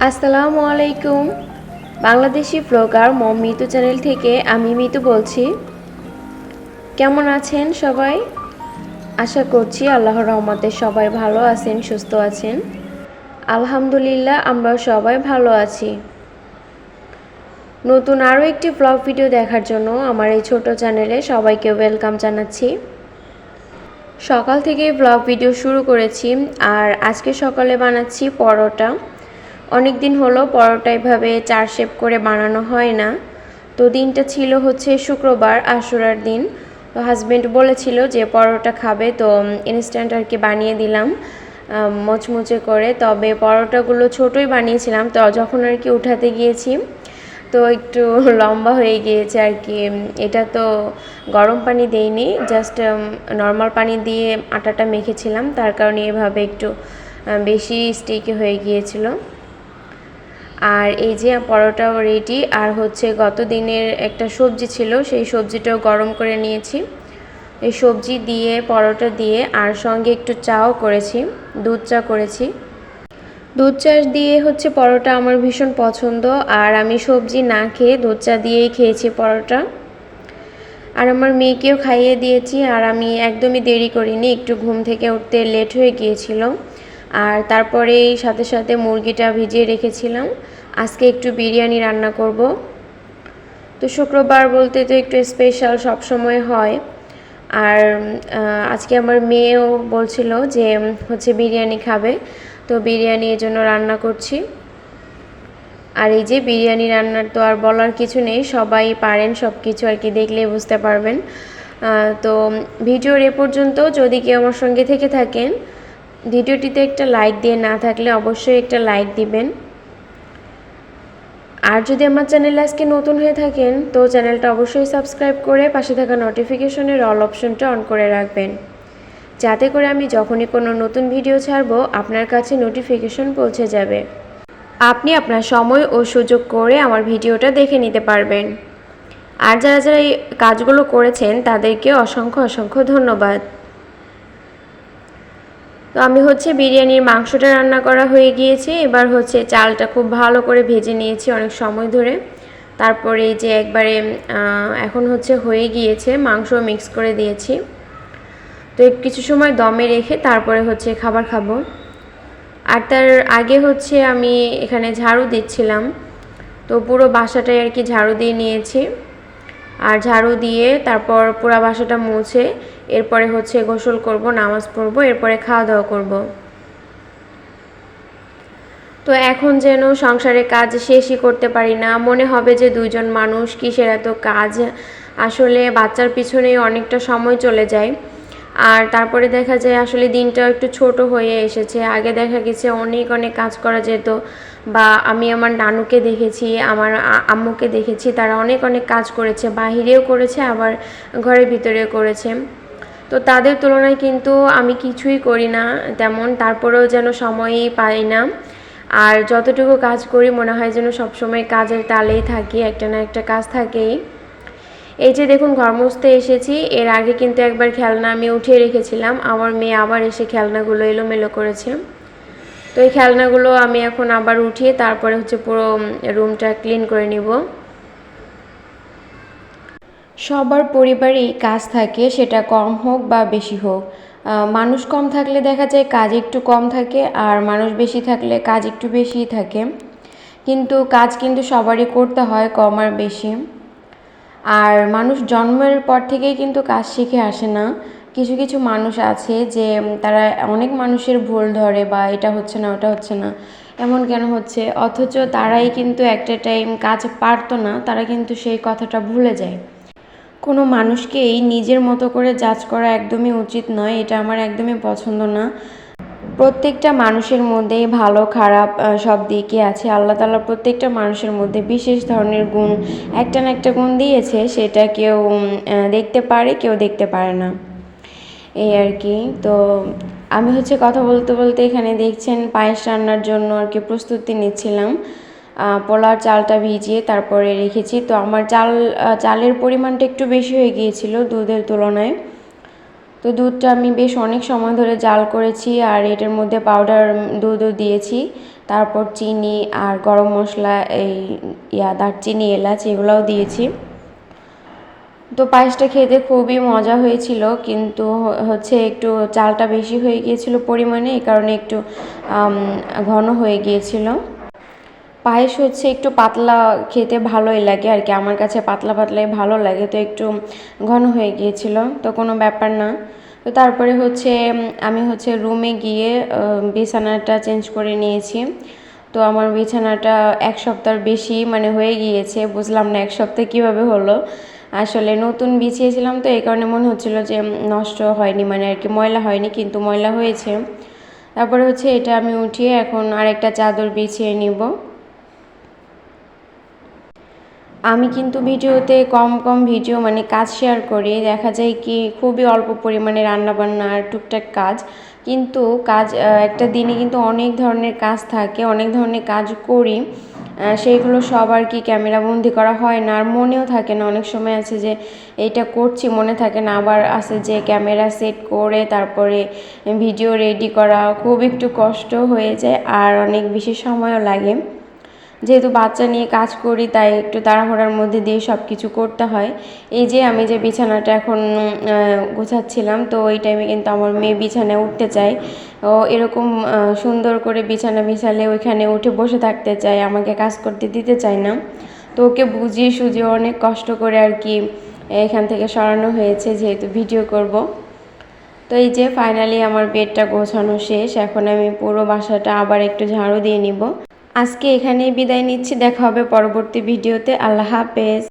আসসালামু আলাইকুম। বাংলাদেশি ব্লগার মম মিতু চ্যানেল থেকে আমি মিতু বলছি। কেমন আছেন সবাই? আশা করছি আল্লাহর রহমতে সবাই ভালো আছেন, সুস্থ আছেন। আলহামদুলিল্লাহ আমরা সবাই ভালো আছি। নতুন আরও একটি ব্লগ ভিডিও দেখার জন্য আমার এই ছোট চ্যানেলে সবাইকে ওয়েলকাম জানাচ্ছি। সকাল থেকে ব্লগ ভিডিও শুরু করেছি, আর আজকে সকালে বানাচ্ছি পরোটা। অনেক দিন হলো পরোটা এভাবে 4 শেপ করে বানানো হয় না। তো দিনটা ছিল হচ্ছে শুক্রবার, আশুরার দিন। তো হাজব্যান্ড বলেছিল যে পরোটা খাবে, তো ইনস্ট্যান্ট আর কি বানিয়ে দিলাম মচমুচে করে। তবে পরোটাগুলো ছোটোই বানিয়েছিলাম, তো যখন আর কি উঠাতে গিয়েছি তো একটু লম্বা হয়ে গিয়েছে আর কি। এটা তো গরম পানি দেইনি, জাস্ট নর্মাল পানি দিয়ে আটাটা মেখেছিলাম, তার কারণে এভাবে একটু বেশি স্টিকি হয়ে গিয়েছিল। আর এই যে পরোটাও রেডি, আর হচ্ছে গত দিনের একটা সবজি ছিল, সেই সবজিটাও গরম করে নিয়েছি। এই সবজি দিয়ে পরোটা দিয়ে আর সঙ্গে একটু চাও করেছি, দুধ চা করেছি। দুধ চা দিয়ে হচ্ছে পরোটা আমার ভীষণ পছন্দ, আর আমি সবজি না খেয়ে দুধ চা দিয়েই খেয়েছি পরোটা। আর আমার মেয়েকেও খাইয়ে দিয়েছি, আর আমি একদমই দেরি করিনি, একটু ঘুম থেকে উঠতে লেট হয়ে গিয়েছিল। আর তারপরেই সাথে সাথে মুরগিটা ভিজিয়ে রেখেছিলাম। আজকে একটু বিরিয়ানি রান্না করব। তো শুক্রবার বলতে তো একটু স্পেশাল সব সময় হয়। আর আজকে আমার মেয়েও বলছিল যে হচ্ছে বিরিয়ানি খাবে, তো বিরিয়ানি এর জন্য রান্না করছি। আর এই যে বিরিয়ানি রান্নার তো আর বলার কিছু নেই, সবাই পারেন সব কিছু আর কি, দেখলেই বুঝতে পারবেন। তো ভিডিওর এ পর্যন্ত যদি কেউ আমার সঙ্গে থেকে থাকেন, ভিডিওটিতে একটা লাইক দিয়ে না থাকলে অবশ্যই একটা লাইক দিবেন। আর যদি আমার চ্যানেলে আজকে নতুন হয়ে থাকেন তো চ্যানেলটা অবশ্যই সাবস্ক্রাইব করে পাশে থাকা নোটিফিকেশনের অল অপশনটা অন করে রাখবেন, যাতে করে আমি যখনই কোনো নতুন ভিডিও ছাড়বো আপনার কাছে নোটিফিকেশন পৌঁছে যাবে। আপনি আপনার সময় ও সুযোগ করে আমার ভিডিওটা দেখে নিতে পারবেন। আর যারা যারা এই কাজগুলো করেছেন তাদেরকে অসংখ্য অসংখ্য ধন্যবাদ। তো আমি হচ্ছে বিরিয়ানির মাংসটা রান্না করা হয়ে গিয়েছে, এবার হচ্ছে চালটা খুব ভালো করে ভেজে নিয়েছি অনেক সময় ধরে। তারপরে এই যে একবারে এখন হচ্ছে হয়ে গিয়েছে, মাংস মিক্স করে দিয়েছি। তো কিছু সময় দমে রেখে তারপরে হচ্ছে খাবার খাবো। আর তার আগে হচ্ছে আমি এখানে ঝাড়ু দিচ্ছিলাম, তো পুরো বাসাটাই আর কি ঝাড়ু দিয়ে নিয়েছি। আর ঝাড়ু দিয়ে তারপর পুরো বাসাটা মুছে এরপরে হচ্ছে গোসল করব, নামাজ পড়ব, এরপরে খাওয়া দাওয়া করব। তো এখন যেন সংসারের কাজ শেষই করতে পারি না, মনে হবে যে দুইজন মানুষ কিসের এত কাজ। আসলে বাচ্চার পিছনেই অনেকটা সময় চলে যায়। আর তারপরে দেখা যায় আসলে দিনটা একটু ছোট হয়ে এসেছে। আগে দেখা গেছে অনেক অনেক কাজ করা যেত, বা আমি আমার নানুকে দেখেছি, আমার আম্মুকে দেখেছি, তারা অনেক অনেক কাজ করেছে, বাহিরেও করেছে আবার ঘরের ভিতরেও করেছে। তো তাদের তুলনায় কিন্তু আমি কিছুই করি না তেমন, তারপরেও যেন সময়ই পাই না। আর যতটুকু কাজ করি মনে হয় যেন সবসময় কাজের তালেই থাকি, একটা না একটা কাজ থাকেই। এই যে দেখুন ঘর মুছতে এসেছি, এর আগে কিন্তু একবার খেলনা আমি উঠিয়ে রেখেছিলাম, আমার মেয়ে আবার এসে খেলনাগুলো এলোমেলো করেছে। তো এই খেলনাগুলো আমি এখন আবার উঠিয়ে তারপরে হচ্ছে পুরো রুমটা ক্লিন করে নিব। সবার পরিবারেই কাজ থাকে, সেটা কম হোক বা বেশি হোক। মানুষ কম থাকলে দেখা যায় কাজ একটু কম থাকে, আর মানুষ বেশি থাকলে কাজ একটু বেশিই থাকে। কিন্তু কাজ কিন্তু সবারই করতে হয়, কম আর বেশি। আর মানুষ জন্মের পর থেকেই কিন্তু কাজ শিখে আসে না। কিছু কিছু মানুষ আছে যে তারা অনেক মানুষের ভুল ধরে, বা এটা হচ্ছে না ওটা হচ্ছে না, এমন কেন হচ্ছে, অথচ তারাই কিন্তু একটা টাইম কাজ পারতো না, তারা কিন্তু সেই কথাটা ভুলে যায়। কোনো মানুষকেই নিজের মতো করে জাজ করা একদমই উচিত নয়, এটা আমার একদমই পছন্দ না। প্রত্যেকটা মানুষের মধ্যেই ভালো খারাপ সব দিকই আছে। আল্লাহ তাআলা প্রত্যেকটা মানুষের মধ্যে বিশেষ ধরনের গুণ, একটা না একটা গুণ দিয়েছে, সেটা কেউ দেখতে পারে, কেউ দেখতে পারে না, এই আর কি। তো আমি হচ্ছে কথা বলতে বলতে এখানে দেখছেন পায়েস রান্নার জন্য আর কি প্রস্তুতি নিচ্ছিলাম। পোলার চালটা ভিজিয়ে তারপরে রেখেছি। তো আমার চালের পরিমাণটা একটু বেশি হয়ে গিয়েছিল দুধের তুলনায়। তো দুধটা আমি বেশ অনেক সময় ধরে জাল করেছি, আর এটার মধ্যে পাউডার দুধও দিয়েছি, তারপর চিনি আর গরম মশলা, এই দারচিনি, এলাচ এগুলোও দিয়েছি। তো পায়েসটা খেতে খুবই মজা হয়েছিল, কিন্তু হচ্ছে একটু চালটা বেশি হয়ে গিয়েছিল পরিমাণে, এই কারণে একটু ঘন হয়ে গিয়েছিল। পায়েস হচ্ছে একটু পাতলা খেতে ভালোই লাগে আর কি, আমার কাছে পাতলা পাতলাই ভালো লাগে, তো একটু ঘন হয়ে গিয়েছিল, তো কোনো ব্যাপার না। তো তারপরে হচ্ছে আমি হচ্ছে রুমে গিয়ে বিছানাটা চেঞ্জ করে নিয়েছি। তো আমার বিছানাটা 1 সপ্তাহের বেশি মানে হয়ে গিয়েছে, বুঝলাম না 1 সপ্তাহে কীভাবে হলো। আসলে নতুন বিছিয়েছিলাম তো এই কারণে মনে হচ্ছিল যে নষ্ট হয়নি, মানে আর কি ময়লা হয়নি, কিন্তু ময়লা হয়েছে। তারপরে হচ্ছে এটা আমি উঠিয়ে এখন আরেকটা চাদর বিছিয়ে নিব। আমি কিন্তু ভিডিওতে কম ভিডিও মানে কাজ শেয়ার করি, দেখা যায় কি খুবই অল্প পরিমাণে রান্নাবান্না আর টুকটাক কাজ, কিন্তু কাজ একটা দিনে কিন্তু অনেক ধরনের কাজ থাকে, অনেক ধরনের কাজ করি, সেইগুলো সব আর কি ক্যামেরা বন্দি করা হয় না, আর মনেও থাকে না। অনেক সময় আছে যে এইটা করছি মনে থাকে না, আবার আছে যে ক্যামেরা সেট করে তারপরে ভিডিও রেডি করা খুব একটু কষ্ট হয়ে যায়, আর অনেক বেশি সময়ও লাগে। যেহেতু বাচ্চা নিয়ে কাজ করি তাই একটু তাড়াহুড়ার মধ্যে দিয়ে সব কিছু করতে হয়। এই যে আমি যে বিছানাটা এখন গোছাচ্ছিলাম, তো ওই টাইমে কিন্তু আমার মেয়ে বিছানায় উঠতে চায়, ও এরকম সুন্দর করে বিছানা বিছালে ওইখানে উঠে বসে থাকতে চায়, আমাকে কাজ করতে দিতে চায় না। তো ওকে বুঝিয়ে সুঝিয়ে অনেক কষ্ট করে আর কি এখান থেকে সরানো হয়েছে, যেহেতু ভিডিও করব। তো এই যে ফাইনালি আমার বেডটা গোছানো শেষ, এখন আমি পুরো বাসাটা আবার একটু ঝাড়ু দিয়ে নিব। আজকে এখানেই বিদায় নিচ্ছি, দেখা হবে পরবর্তী ভিডিওতে। আল্লাহ হাফেজ।